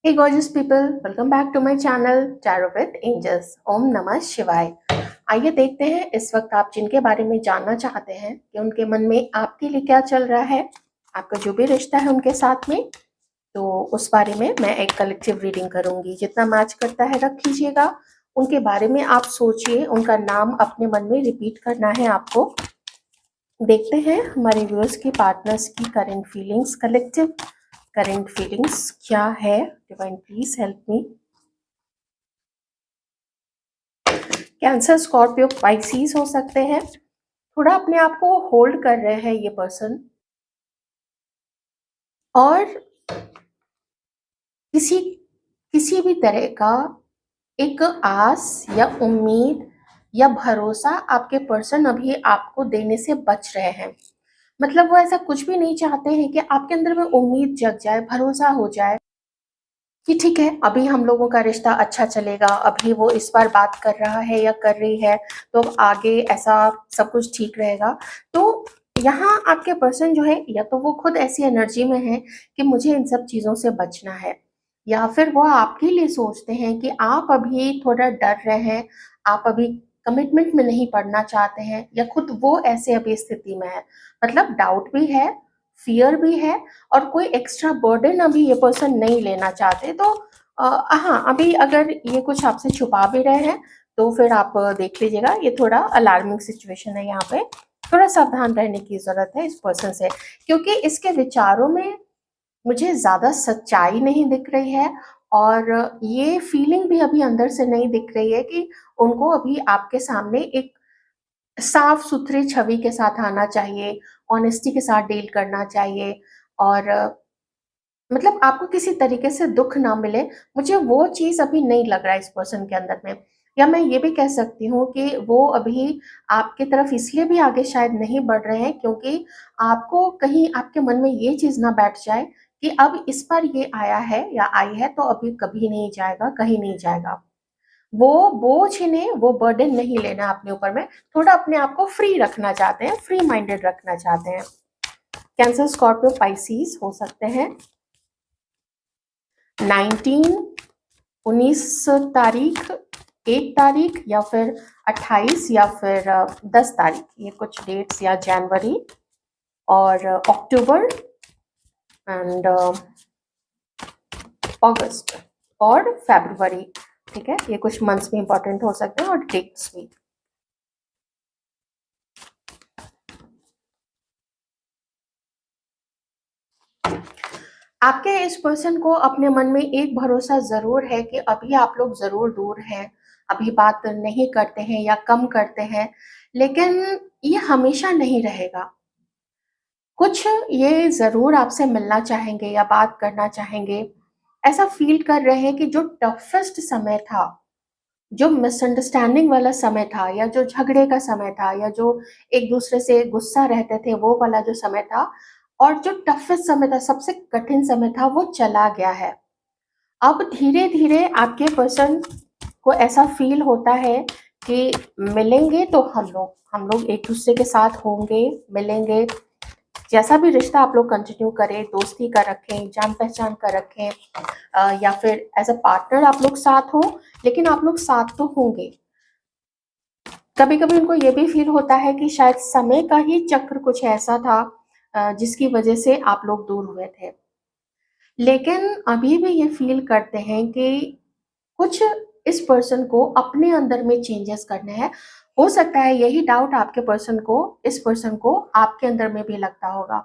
Hey gorgeous people, welcome back to my channel Tarot with Angels. ओम नमः शिवाय। आइए देखते हैं इस वक्त आप जिनके बारे में जानना चाहते हैं कि उनके मन में आपके लिए क्या चल रहा है, आपका जो भी रिश्ता है उनके साथ में, तो उस बारे में मैं एक कलेक्टिव रीडिंग करूंगी। जितना मैच करता है रख लीजिएगा। उनके बारे में आप सोचिए, उनका नाम अपने मन में रिपीट करना है आपको। देखते हैं हमारे व्यूअर्स की, पार्टनर्स की current feelings, collective current feelings क्या है। Divine please help me. Cancer, Scorpio, Pisces हो सकते हैं। थोड़ा अपने आप को होल्ड कर रहे हैं ये पर्सन, और किसी किसी भी तरह का एक आस या उम्मीद या भरोसा आपके पर्सन अभी आपको देने से बच रहे हैं। मतलब वो ऐसा कुछ भी नहीं चाहते हैं कि आपके अंदर में उम्मीद जग जाए, भरोसा हो जाए कि ठीक है अभी हम लोगों का रिश्ता अच्छा चलेगा, अभी वो इस बार बात कर रहा है या कर रही है तो अब आगे ऐसा सब कुछ ठीक रहेगा। तो यहाँ आपके पर्सन जो है, या तो वो खुद ऐसी एनर्जी में है कि मुझे इन सब चीज़ों से बचना है, या फिर वो आपके लिए सोचते हैं कि आप अभी थोड़ा डर रहे हैं, आप अभी कमिटमेंट में नहीं पड़ना चाहते हैं, या खुद वो ऐसे अभी स्थिति में है। मतलब डाउट भी है, फियर भी है, और कोई एक्स्ट्रा बर्डन अभी ये पर्सन नहीं लेना चाहते। तो हाँ, अभी अगर ये कुछ आपसे छुपा भी रहे हैं तो फिर आप देख लीजिएगा, ये थोड़ा अलार्मिंग सिचुएशन है। यहाँ पे थोड़ा सावधान रहने की जरूरत है इस पर्सन से, क्योंकि इसके विचारों में मुझे ज्यादा सच्चाई नहीं दिख रही है, और ये फीलिंग भी अभी अंदर से नहीं दिख रही है कि उनको अभी आपके सामने एक साफ सुथरी छवि के साथ आना चाहिए, ऑनेस्टी के साथ डील करना चाहिए, और मतलब आपको किसी तरीके से दुख ना मिले। मुझे वो चीज अभी नहीं लग रहा है इस पर्सन के अंदर में। या मैं ये भी कह सकती हूँ कि वो अभी आपकी तरफ इसलिए भी आगे शायद नहीं बढ़ रहे हैं क्योंकि आपको कहीं आपके मन में ये चीज ना बैठ जाए कि अब इस बार ये आया है या आई है तो अभी कभी नहीं जाएगा, कहीं नहीं जाएगा। वो बोझ इन्हें, वो बर्डन नहीं लेना अपने ऊपर में। थोड़ा अपने आप को फ्री रखना चाहते हैं, फ्री माइंडेड रखना चाहते हैं। कैंसर, स्कॉर्पियो, पाइसिस हो सकते हैं। 19, 19 तारीख, 1 तारीख, या फिर 28, या फिर 10 तारीख, ये कुछ डेट्स, या जनवरी और अक्टूबर एंड अगस्त और फरवरी। ठीक है, ये कुछ मंथ्स में इंपॉर्टेंट हो सकते हैं और डेट्स भी। आपके इस पर्सन को अपने मन में एक भरोसा जरूर है कि अभी आप लोग जरूर दूर हैं, अभी बात नहीं करते हैं या कम करते हैं, लेकिन ये हमेशा नहीं रहेगा। कुछ ये जरूर आपसे मिलना चाहेंगे या बात करना चाहेंगे। ऐसा फील कर रहे हैं कि जो टफेस्ट समय था, जो मिसअंडरस्टैंडिंग वाला समय था, या जो झगड़े का समय था, या जो एक दूसरे से गुस्सा रहते थे, वो वाला जो समय था, और जो टफेस्ट समय था, सबसे कठिन समय था, वो चला गया है। अब धीरे धीरे आपके पर्सन को ऐसा फील होता है कि मिलेंगे तो हम लोग एक दूसरे के साथ होंगे, मिलेंगे। जैसा भी रिश्ता आप लोग कंटिन्यू करें, दोस्ती का रखें, जान पहचान का रखें, या फिर एज अ पार्टनर आप लोग साथ हो, लेकिन आप लोग साथ तो होंगे। कभी कभी उनको ये भी फील होता है कि शायद समय का ही चक्र कुछ ऐसा था जिसकी वजह से आप लोग दूर हुए थे। लेकिन अभी भी ये फील करते हैं कि कुछ इस पर्सन को अपने अंदर में चेंजेस करने हैं। हो सकता है यही डाउट आपके पर्सन को, इस पर्सन को आपके अंदर में भी लगता होगा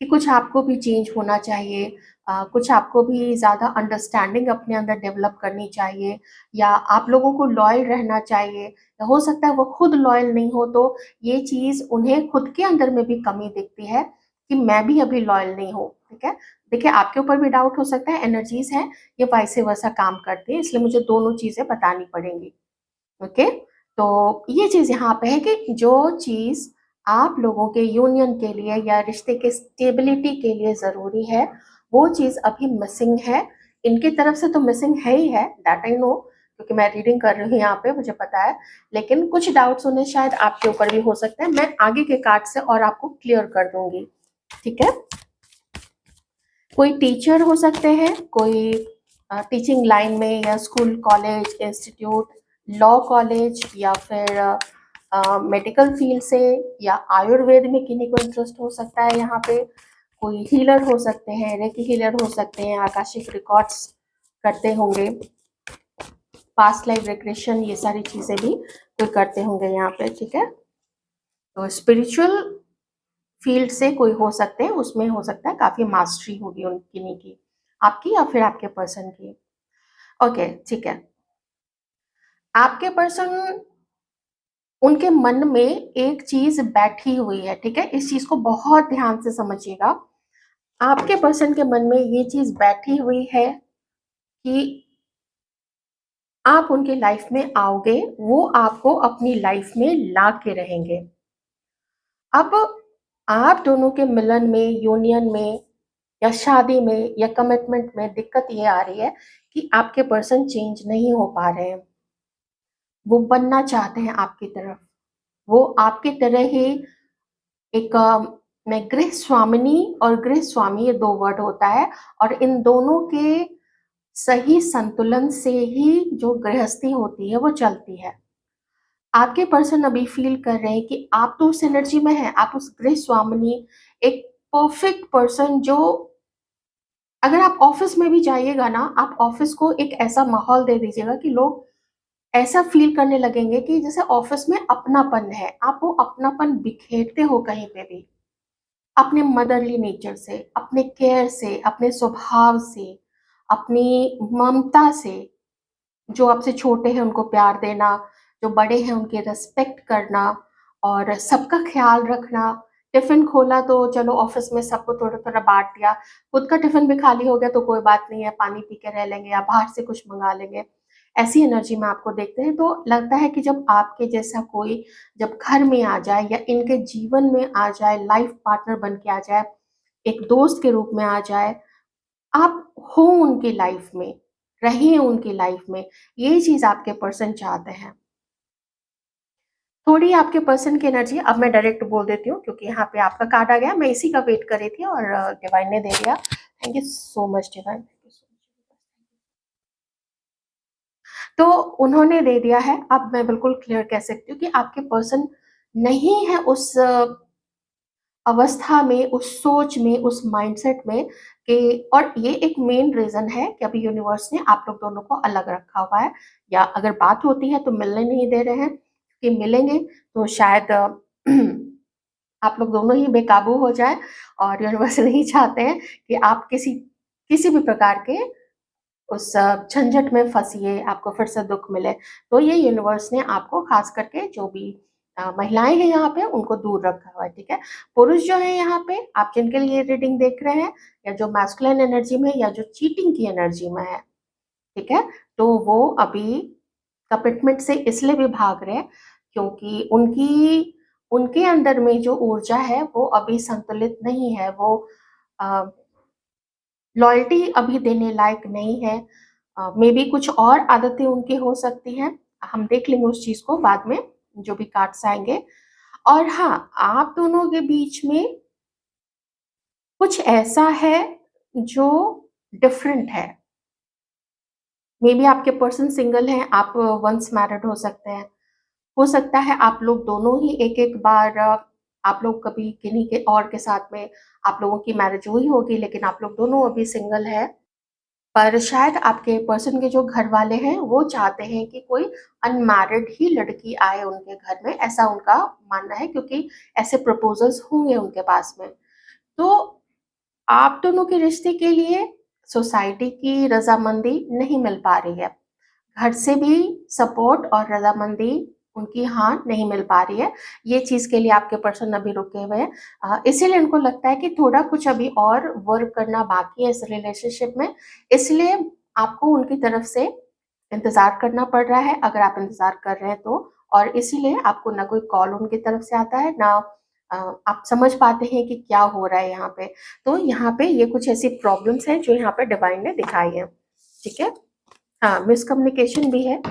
कि कुछ आपको भी चेंज होना चाहिए, कुछ आपको भी ज़्यादा अंडरस्टैंडिंग अपने अंदर डेवलप करनी चाहिए, या आप लोगों को लॉयल रहना चाहिए। या हो सकता है वो खुद लॉयल नहीं हो, तो ये चीज़ उन्हें खुद के अंदर में भी कमी दिखती है कि मैं भी अभी लॉयल नहीं हूँ। ठीक है, देखिए आपके ऊपर भी डाउट हो सकता है, एनर्जीज हैं ये वाइस वर्सा काम करती है, इसलिए मुझे दोनों चीज़ें बतानी पड़ेंगी। ओके, तो ये चीज़ यहाँ पे है कि जो चीज़ आप लोगों के यूनियन के लिए या रिश्ते के स्टेबिलिटी के लिए ज़रूरी है, वो चीज़ अभी मिसिंग है। इनकी तरफ से तो मिसिंग है ही है, दैट आई नो, क्योंकि मैं रीडिंग कर रही हूँ यहाँ पे, मुझे पता है। लेकिन कुछ डाउट्स उन्हें शायद आपके ऊपर भी हो सकते हैं। मैं आगे के कार्ड से और आपको क्लियर कर दूंगी। ठीक है, कोई टीचर हो सकते हैं, कोई टीचिंग लाइन में या school, college, institute, law college या फिर मेडिकल फील्ड से या आयुर्वेद में किन्हीं को इंटरेस्ट हो सकता है। यहाँ पे कोई हीलर हो सकते हैं, रेकी हीलर हो सकते हैं, आकाशिक रिकॉर्ड्स करते होंगे, पास्ट लाइफ रिग्रेशन, ये सारी चीज़ें भी कोई करते होंगे यहाँ पे, ठीक है। तो स्पिरिचुअल फील्ड से कोई हो सकते हैं, उसमें हो सकता है काफ़ी मास्टरी होगी उन किन्हीं की, आपकी या फिर आपके पर्सन की। ओके, ठीक है। आपके पर्सन, उनके मन में एक चीज़ बैठी हुई है, ठीक है? इस चीज़ को बहुत ध्यान से समझिएगा। आपके पर्सन के मन में ये चीज़ बैठी हुई है कि आप उनकी लाइफ में आओगे, वो आपको अपनी लाइफ में ला के रहेंगे। अब आप दोनों के मिलन में, यूनियन में या शादी में या कमिटमेंट में दिक्कत ये आ रही है कि आपके पर्सन चेंज नहीं हो पा रहे हैं। वो बनना चाहते हैं आपकी तरफ। वो आपकी तरह ही एक मैं गृह स्वामिनी और गृह स्वामी, ये 2 वर्ड होता है, और इन दोनों के सही संतुलन से ही जो गृहस्थी होती है वो चलती है। आपके पर्सन अभी फील कर रहे हैं कि आप तो उस एनर्जी में हैं, आप उस गृह स्वामिनी, एक परफेक्ट पर्सन जो, अगर आप ऑफिस में भी जाइएगा ना, आप ऑफिस को एक ऐसा माहौल दे दीजिएगा कि लोग ऐसा फील करने लगेंगे कि जैसे ऑफिस में अपनापन है। आप वो अपनापन बिखेरते हो कहीं पे भी, अपने मदरली नेचर से, अपने केयर से, अपने स्वभाव से, अपनी ममता से। जो आपसे छोटे हैं उनको प्यार देना, जो बड़े हैं उनकी रिस्पेक्ट करना और सबका ख्याल रखना। टिफ़िन खोला तो चलो ऑफ़िस में सबको थोड़ा-थोड़ा बाँट दिया, खुद का टिफ़िन भी खाली हो गया तो कोई बात नहीं है, पानी पी के रह लेंगे या बाहर से कुछ मँगा लेंगे। ऐसी एनर्जी में आपको देखते हैं तो लगता है कि जब आपके जैसा कोई जब घर में आ जाए या इनके जीवन में आ जाए, लाइफ़ पार्टनर बन के आ जाए, एक दोस्त के रूप में आ जाए, आप हो उनकी लाइफ में, रहें उनकी लाइफ में, ये चीज़ आपके पर्सन चाहते हैं। थोड़ी आपके पर्सन की एनर्जी अब मैं डायरेक्ट बोल देती हूँ क्योंकि यहाँ पे आपका कार्ड आ गया, मैं इसी का वेट कर रही थी और डिवाइन ने दे दिया। Thank you so much divine, thank you so much. तो उन्होंने दे दिया है, अब मैं बिल्कुल क्लियर कह सकती हूँ कि आपके पर्सन नहीं है उस अवस्था में, उस सोच में, उस माइंडसेट में कि, और ये एक मेन रीज़न है कि अभी यूनिवर्स ने आप लोग दोनों को अलग रखा हुआ है, या अगर बात होती है तो मिलने नहीं दे रहे हैं, कि मिलेंगे तो शायद आप लोग दोनों ही बेकाबू हो जाएँ, और यूनिवर्स नहीं चाहते हैं कि आप किसी किसी भी प्रकार के उस झंझट में फँसिए, आपको फिर से दुःख मिले। तो ये यूनिवर्स ने आपको ख़ास करके जो भी महिलाएँ हैं यहाँ पे उनको दूर रखा हुआ है, ठीक है? पुरुष जो हैं यहाँ पे, आप जिनके लिए ये रीडिंग देख रहे हैं, या जो मैस्कुलिन एनर्जी में या जो चीटिंग की एनर्जी में है, ठीक है? तो वो अभी कमिटमेंट से इसलिए भी भाग रहे हैं क्योंकि उनके अंदर में जो ऊर्जा है वो अभी संतुलित नहीं है। वो अ, लॉयल्टी अभी देने लायक नहीं है। मेबी कुछ और आदतें उनकी हो सकती हैं, हम देख लेंगे उस चीज़ को बाद में, जो भी कार्ड्स आएँगे। और हाँ, आप दोनों के बीच में कुछ ऐसा है जो डिफरेंट है। मेबी आपके पर्सन सिंगल हैं, आप वन्स मैरिड हो सकते हैं। हो सकता है आप लोग दोनों ही एक-एक बार आप लोग कभी किन्हीं के और के साथ में आप लोगों की मैरिज हुई होगी, लेकिन आप लोग दोनों अभी सिंगल हैं। पर शायद आपके पर्सन के जो घरवाले हैं, वो चाहते हैं कि कोई अनमैरिड ही लड़की आए उनके घर में, ऐसा उनका मानना है क्योंकि ऐसे प्रपोज़ल्स होंगे उनके पास में। तो आप दोनों के रिश्ते के लिए सोसाइटी की रज़ामंदी नहीं मिल पा रही है। घर से भी सपोर्ट और रज़ामंदी उनकी हाँ, नहीं मिल पा रही है। ये चीज़ के लिए आपके पर्सन अभी रुके हुए हैं। इसीलिए उनको लगता है कि थोड़ा कुछ अभी और वर्क करना बाकी है इस रिलेशनशिप में, इसलिए आपको उनकी तरफ से इंतज़ार करना पड़ रहा है, अगर आप इंतज़ार कर रहे हैं तो। और इसीलिए आपको ना कोई कॉल उनकी तरफ से आता है, ना आप समझ पाते हैं कि क्या हो रहा है यहाँ पे। तो यहाँ पे ये कुछ ऐसी प्रॉब्लम्स हैं जो यहाँ पे डिवाइन ने दिखाई हैं, ठीक है? हाँ, मिसकम्युनिकेशन भी है।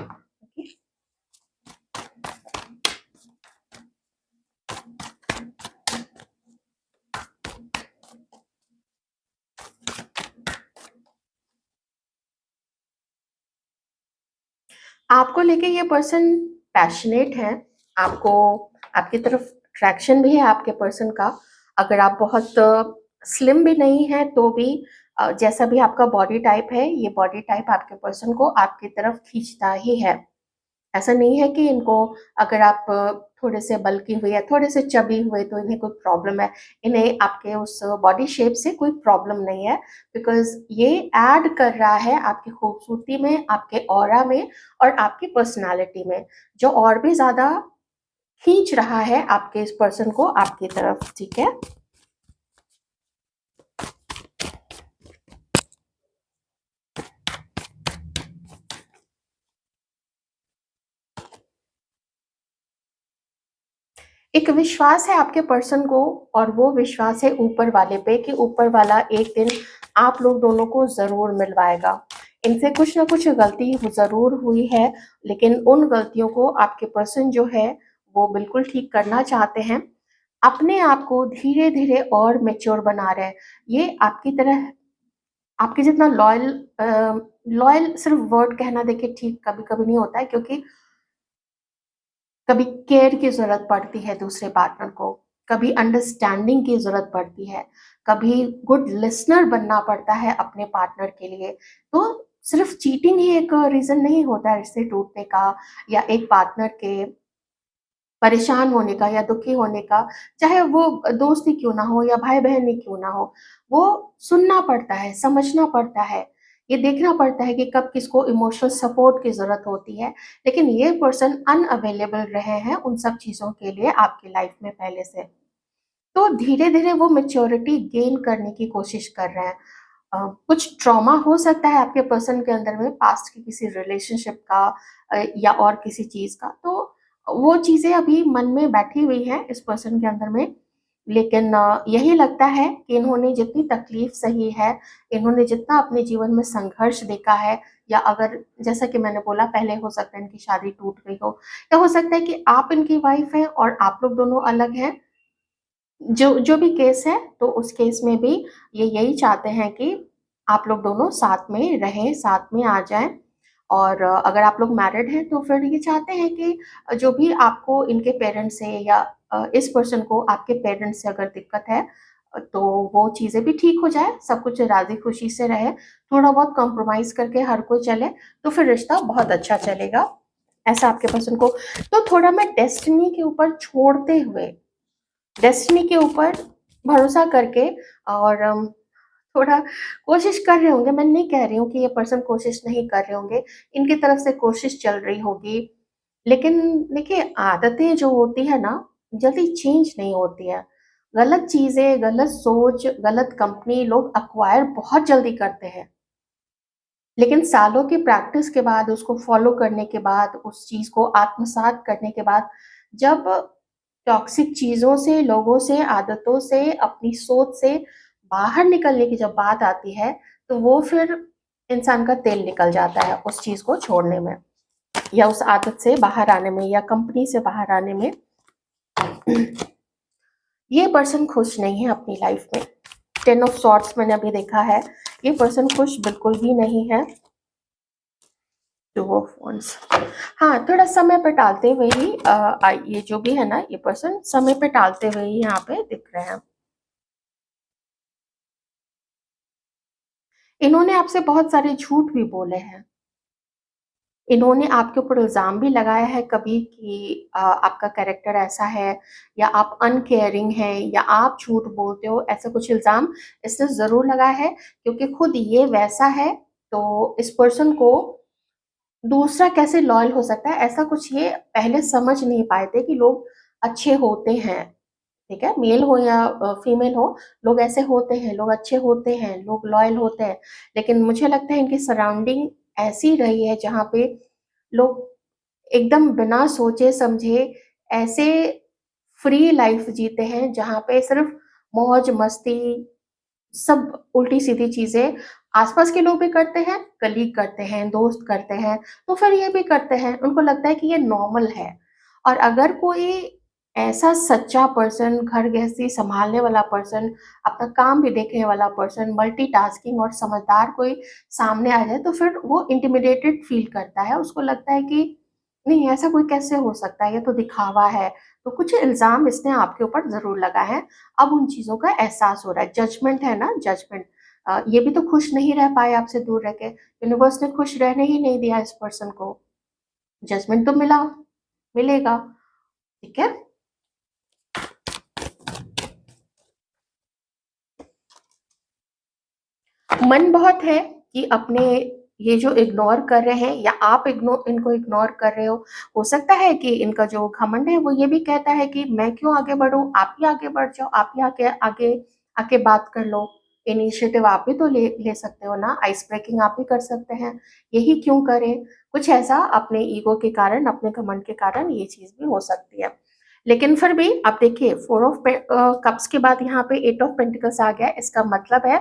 आपको लेके ये पर्सन पैशनेट है, आपको आपकी तरफ अट्रैक्शन भी है आपके पर्सन का। अगर आप बहुत स्लिम भी नहीं हैं तो भी जैसा भी आपका बॉडी टाइप है, ये बॉडी टाइप आपके पर्सन को आपकी तरफ खींचता ही है। ऐसा नहीं है कि इनको अगर आप थोड़े से बल्की हुए या थोड़े से चबी हुए तो इन्हें कोई प्रॉब्लम है। इन्हें आपके उस बॉडी शेप से कोई प्रॉब्लम नहीं है, बिकॉज़ ये ऐड कर रहा है आपकी खूबसूरती में, आपके ऑरा में और आपकी पर्सनैलिटी में, जो और भी ज़्यादा खींच रहा है आपके इस पर्सन को आपकी तरफ, ठीक है? एक विश्वास है आपके पर्सन को और वो विश्वास है ऊपर वाले पे कि ऊपर वाला एक दिन आप लोग दोनों को ज़रूर मिलवाएगा। इनसे कुछ ना कुछ गलती ज़रूर हुई है, लेकिन उन गलतियों को आपके पर्सन जो है, वो बिल्कुल ठीक करना चाहते हैं। अपने आप को धीरे-धीरे और मैच्योर बना रहे हैं। ये आपकी तरह आपके जितना लॉयल सिर्फ़ वर्ड कहना देखिए ठीक कभी-कभी नहीं होता है, क्योंकि कभी केयर की ज़रूरत पड़ती है दूसरे पार्टनर को, कभी अंडरस्टैंडिंग की ज़रूरत पड़ती है, कभी गुड लिसनर बनना पड़ता है अपने पार्टनर के लिए। तो सिर्फ़ चीटिंग ही एक रीज़न नहीं होता है रिश्ते टूटने का या एक पार्टनर के परेशान होने का या दुखी होने का, चाहे वो दोस्त ही क्यों ना हो या भाई-बहन ही क्यों ना हो। वो सुनना पड़ता है, समझना पड़ता है, ये देखना पड़ता है कि कब किसको इमोशनल सपोर्ट की ज़रूरत होती है। लेकिन ये पर्सन अनअवेलेबल रहे हैं उन सब चीज़ों के लिए आपकी लाइफ़ में पहले से। तो धीरे-धीरे वो मैच्योरिटी गेन करने की कोशिश कर रहे हैं। कुछ ट्रॉमा हो सकता है आपके पर्सन के अंदर में पास्ट के किसी रिलेशनशिप का या और किसी चीज़ का, तो वो चीज़ें अभी मन में बैठी हुई हैं इस पर्सन के अंदर में। लेकिन यही लगता है कि इन्होंने जितनी तकलीफ़ सही है, इन्होंने जितना अपने जीवन में संघर्ष देखा है, या अगर जैसा कि मैंने बोला पहले हो सकता है इनकी शादी टूट गई हो, या हो सकता है कि आप इनकी वाइफ़ हैं और आप लोग दोनों अलग हैं। जो जो भी केस है, तो उस केस में भी ये यही चाहते हैं कि आप लोग दोनों साथ में रहें, साथ में आ जाएँ। और अगर आप लोग मैरिड हैं, तो फिर ये चाहते हैं कि जो भी आपको इनके पेरेंट्स से या इस पर्सन को आपके पेरेंट्स से अगर दिक्कत है, तो वो चीज़ें भी ठीक हो जाए, सब कुछ राज़ी-खुशी से रहे, थोड़ा बहुत कॉम्प्रोमाइज़ करके हर कोई चले, तो फिर रिश्ता बहुत अच्छा चलेगा, ऐसा आपके पर्सन को। तो थोड़ा मैं डेस्टिनी के ऊपर छोड़ते हुए, डेस्टिनी के ऊपर भरोसा करके और थोड़ा कोशिश कर रहे होंगे, मैं नहीं कह रही हूँ कि ये पर्सन कोशिश नहीं कर रहे होंगे, इनकी तरफ से कोशिश चल रही होगी। लेकिन देखिए आदतें जो होती है ना, जल्दी चेंज नहीं होती है। गलत चीज़ें, गलत सोच, गलत कंपनी लोग एक्वायर बहुत जल्दी करते हैं। लेकिन सालों की प्रैक्टिस के बाद, उसको फ़ॉलो करने के बाद, उस चीज़ को आत्मसात करने के बाद, जब टॉक्सिक चीज़ों से, लोगों से, आदतों से, अपनी सोच से बाहर निकलने की जब बात आती है, तो वो फिर इंसान का तेल निकल जाता है उस चीज़ को छोड़ने में या उस आदत से बाहर आने में या कंपनी से बाहर आने में। ये पर्सन खुश नहीं है अपनी लाइफ़ में। 10 ऑफ सॉर्ड्स मैंने अभी देखा है, ये पर्सन खुश बिल्कुल भी नहीं है। 2 ऑफ वांड्स, हाँ, थोड़ा समय पे टालते हुए ही ये जो भी है ना, ये पर्सन समय पे टालते हुए ही यहाँ पे दिख रहे हैं। इन्होंने आपसे बहुत सारे झूठ भी बोले हैं। इन्होंने आपके ऊपर इल्ज़ाम भी लगाया है कभी कि आपका कैरेक्टर ऐसा है या आप अनकेयरिंग हैं या आप झूठ बोलते हो, ऐसा कुछ इल्ज़ाम इसने ज़रूर लगाया है, क्योंकि खुद ये वैसा है, तो इस पर्सन को दूसरा कैसे लॉयल हो सकता है, ऐसा कुछ ये पहले समझ नहीं पाए थे कि लोग अच्छे होते हैं, ठीक है? मेल हो या फीमेल हो, लोग ऐसे होते हैं, लोग अच्छे होते हैं, लोग लॉयल होते हैं। लेकिन मुझे लगता है इनकी सराउंडिंग ऐसी रही है जहाँ पे लोग एकदम बिना सोचे-समझे ऐसे फ्री लाइफ़ जीते हैं, जहाँ पे सिर्फ़ मौज-मस्ती, सब उल्टी-सीधी चीज़ें आस-पास के लोग भी करते हैं, कलीग करते हैं, दोस्त करते हैं, तो फिर ये भी करते हैं। उनको लगता है कि ये नॉर्मल है। और अगर कोई ऐसा सच्चा पर्सन, घर गृहस्थी सँभालने वाला पर्सन, अपना काम भी देखने वाला पर्सन, मल्टीटास्किंग और समझदार कोई सामने आ जाए तो फिर वो इंटिमिडेटेड फ़ील करता है। उसको लगता है कि नहीं, ऐसा कोई कैसे हो सकता है, ये तो दिखावा है। तो कुछ इल्ज़ाम इसने आपके ऊपर ज़रूर लगाए हैं। अब उन चीज़ों का एहसास हो रहा है। जजमेंट है ना, जजमेंट। ये भी तो खुश नहीं रह पाए आपसे दूर रह के। यूनिवर्स ने खुश रहने ही नहीं दिया इस पर्सन को। जजमेंट तो मिला, मिलेगा, ठीक है? मन बहुत है कि अपने ये जो इग्नोर कर रहे हैं या आप इनको इग्नोर कर रहे हो सकता है कि इनका जो घमंड है वो ये भी कहता है कि मैं क्यों आगे बढ़ूँ, आप ही आगे बढ़ जाओ, आप ही आगे आगे आके बात कर लो, इनिशिएटिव आप भी तो ले सकते हो ना, आइस ब्रेकिंग आप ही कर सकते हैं, यही क्यों करें? कुछ ऐसा अपने ईगो के कारण, अपने घमंड के कारण ये चीज़ भी हो सकती है। लेकिन फिर भी आप देखिए 4 ऑफ कप्स के बाद यहाँ पे 8 ऑफ पेंटिकल्स आ गया है, इसका मतलब है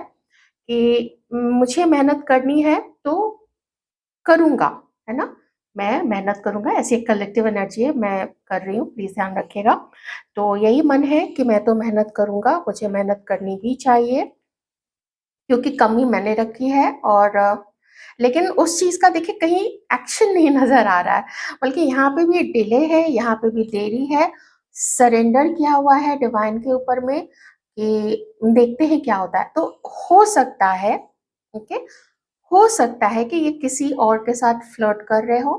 कि मुझे मेहनत करनी है तो करूँगा, है ना? मैं मेहनत करूँगा, ऐसी एक कलेक्टिव एनर्जी है, मैं कर रही हूँ, प्लीज़ ध्यान रखिएगा। तो यही मन है कि मैं तो मेहनत करूँगा, मुझे मेहनत करनी भी चाहिए, क्योंकि कमी मैंने रखी है और लेकिन उस चीज़ का देखिए कहीं एक्शन नहीं नज़र आ रहा है, बल्कि यहाँ पे भी डिले है, यहाँ पे भी देरी है, सरेंडर किया हुआ है डिवाइन के ऊपर में कि देखते हैं क्या होता है। तो हो सकता है, ओके, हो सकता है कि ये किसी और के साथ फ्लर्ट कर रहे हो,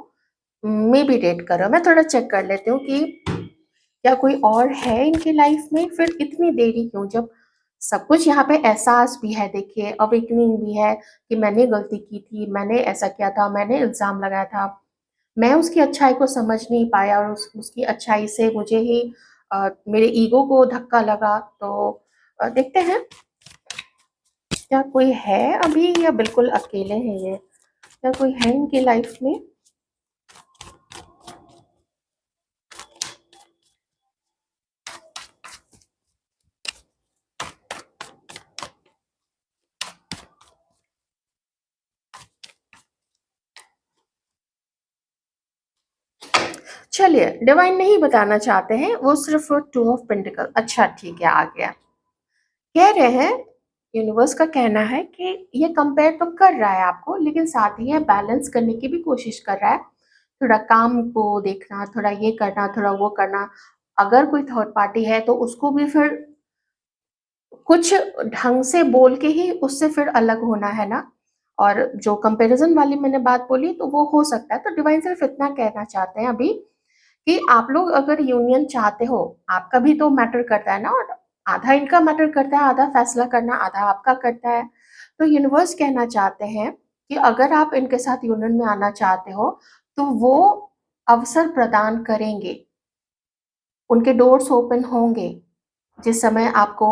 मेबी डेट कर रहे हो। मैं थोड़ा चेक कर लेती हूँ कि क्या कोई और है इनकी लाइफ में, फिर इतनी देरी क्यों? जब सब कुछ यहाँ पे एहसास भी है, देखिए अवेकनिंग भी है कि मैंने गलती की थी, मैंने ऐसा किया था, मैंने इल्ज़ाम लगाया था, मैं उसकी अच्छाई को समझ नहीं पाया और उसकी अच्छाई से मुझे ही मेरे ईगो को धक्का लगा। तो देखते हैं क्या कोई है अभी या बिल्कुल अकेले हैं ये? क्या कोई है इनकी लाइफ में? चलिए, डिवाइन नहीं बताना चाहते हैं, वो सिर्फ़ 2 ऑफ पेंटिकल, अच्छा ठीक है, आ गया। कह रहे हैं, यूनिवर्स का कहना है कि ये कंपेयर तो कर रहा है आपको, लेकिन साथ ही ये बैलेंस करने की भी कोशिश कर रहा है। थोड़ा काम को देखना, थोड़ा ये करना, थोड़ा वो करना। अगर कोई थर्ड पार्टी है तो उसको भी फिर कुछ ढंग से बोल के ही उससे फिर अलग होना है ना। और जो कंपैरिज़न वाली मैंने बात बोली तो वो हो सकता है। तो डिवाइन सिर्फ़ इतना कहना चाहते हैं अभी कि आप लोग अगर यूनियन चाहते हो, आपका भी तो मैटर करता है ना, और आधा इनका मैटर करता है, आधा फैसला करना, आधा आपका करता है। तो यूनिवर्स कहना चाहते हैं कि अगर आप इनके साथ यूनियन में आना चाहते हो, तो वो अवसर प्रदान करेंगे। उनके डोर्स ओपन होंगे। जिस समय आपको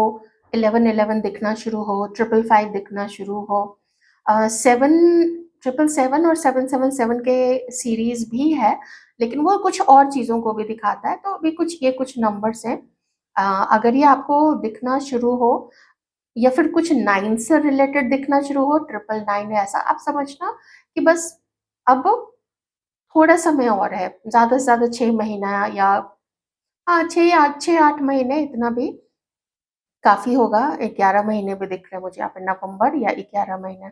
1111 दिखना शुरू हो, 555 दिखना शुरू हो, 7 777 और 777 के सीरीज़ भी है, लेकिन वो कुछ और चीज़ों को भी दिखाता है, तो अभी कुछ ये कुछ नंबर्स हैं। अगर ये आपको दिखना शुरू हो या फिर कुछ 9 से रिलेटेड दिखना शुरू हो, 999 ऐसा आप समझना कि बस अब थोड़ा समय और है, ज़्यादा से ज़्यादा 6 महीना या 6-8 महीने, इतना भी काफ़ी होगा। 11 महीने भी दिख रहे हैं मुझे यहाँ पे, नवंबर या 11 महीने।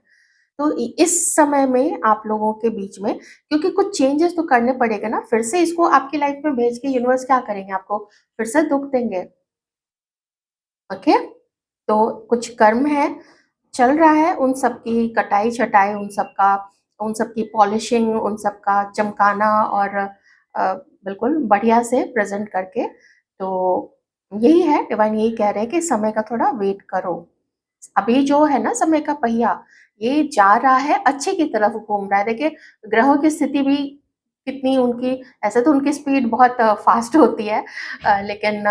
तो इस समय में आप लोगों के बीच में, क्योंकि कुछ चेंजेस तो करने पड़ेगा ना, फिर से इसको आपकी लाइफ में भेज के यूनिवर्स क्या करेंगे? आपको फिर से दुःख देंगे, ओके? तो कुछ कर्म है, चल रहा है, उन सब की कटाई-छँटाई, उन सब की पॉलिशिंग, उन सब का चमकाना और बिल्कुल बढ़िया से प्रेज़ेंट करके। तो यही है, डिवाइन यही कह रहे हैं कि समय का थोड़ा वेट करो। अभी जो है ना समय का पहिया, ये जा रहा है, अच्छे की तरफ घूम रहा है। देखिए, ग्रहों की स्थिति भी कितनी उनकी, ऐसे तो उनकी स्पीड बहुत फ़ास्ट होती है, लेकिन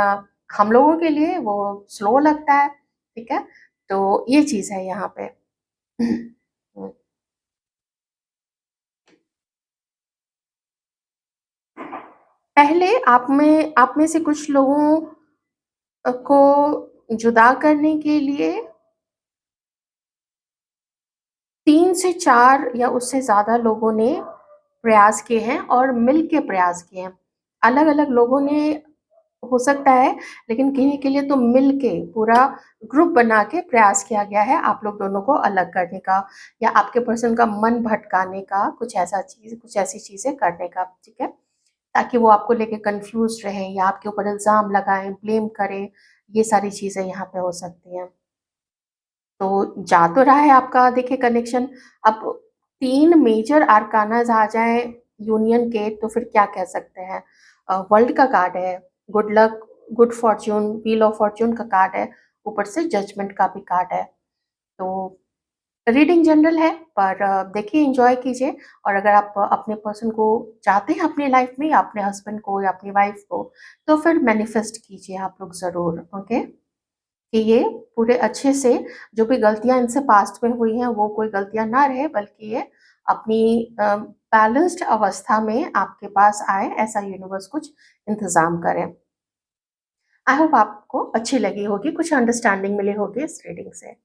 हम लोगों के लिए वो स्लो लगता है, ठीक है? तो ये चीज़ है यहाँ पे। हुँ। पहले आप में से कुछ लोगों को जुदा करने के लिए 3 से 4 या उससे ज़्यादा लोगों ने प्रयास किए हैं और मिल के प्रयास किए हैं। अलग-अलग लोगों ने हो सकता है, लेकिन किन्हीं के लिए तो मिल के पूरा ग्रुप बना के प्रयास किया गया है आप लोग दोनों को अलग करने का, या आपके पर्सन का मन भटकाने का, कुछ ऐसी चीज़ें करने का, ठीक है? ताकि वो आपको लेके कन्फ्यूज़्ड रहें या आपके ऊपर इल्ज़ाम लगाएँ, ब्लेम करें, ये सारी चीज़ें यहाँ पे हो सकती हैं। तो जा तो रहा है आपका देखिए कनेक्शन, अब 3 मेजर आर्कानाज़ आ जाएँ यूनियन के तो फिर क्या कह सकते हैं। वर्ल्ड का कार्ड है, good luck, good Fortune, wheel of Fortune का कार्ड है, ऊपर से जजमेंट का भी कार्ड है। तो रीडिंग जनरल है, पर देखिए एन्जॉय कीजिए, और अगर आप अपने पर्सन को चाहते हैं अपनी लाइफ़ में, या अपने हस्बैंड को या अपनी वाइफ़ को, तो फिर मैनिफेस्ट कीजिए आप लोग ज़रूर, ओके? कि ये पूरे अच्छे से, जो भी गलतियाँ इनसे पास्ट में हुई हैं, वो कोई गलतियाँ ना रहे, बल्कि ये अपनी बैलेंस्ड अवस्था में आपके पास आए, ऐसा यूनिवर्स कुछ इंतज़ाम करे। आई होप आपको अच्छी लगी होगी, कुछ अंडरस्टैंडिंग मिली होगी इस रीडिंग से।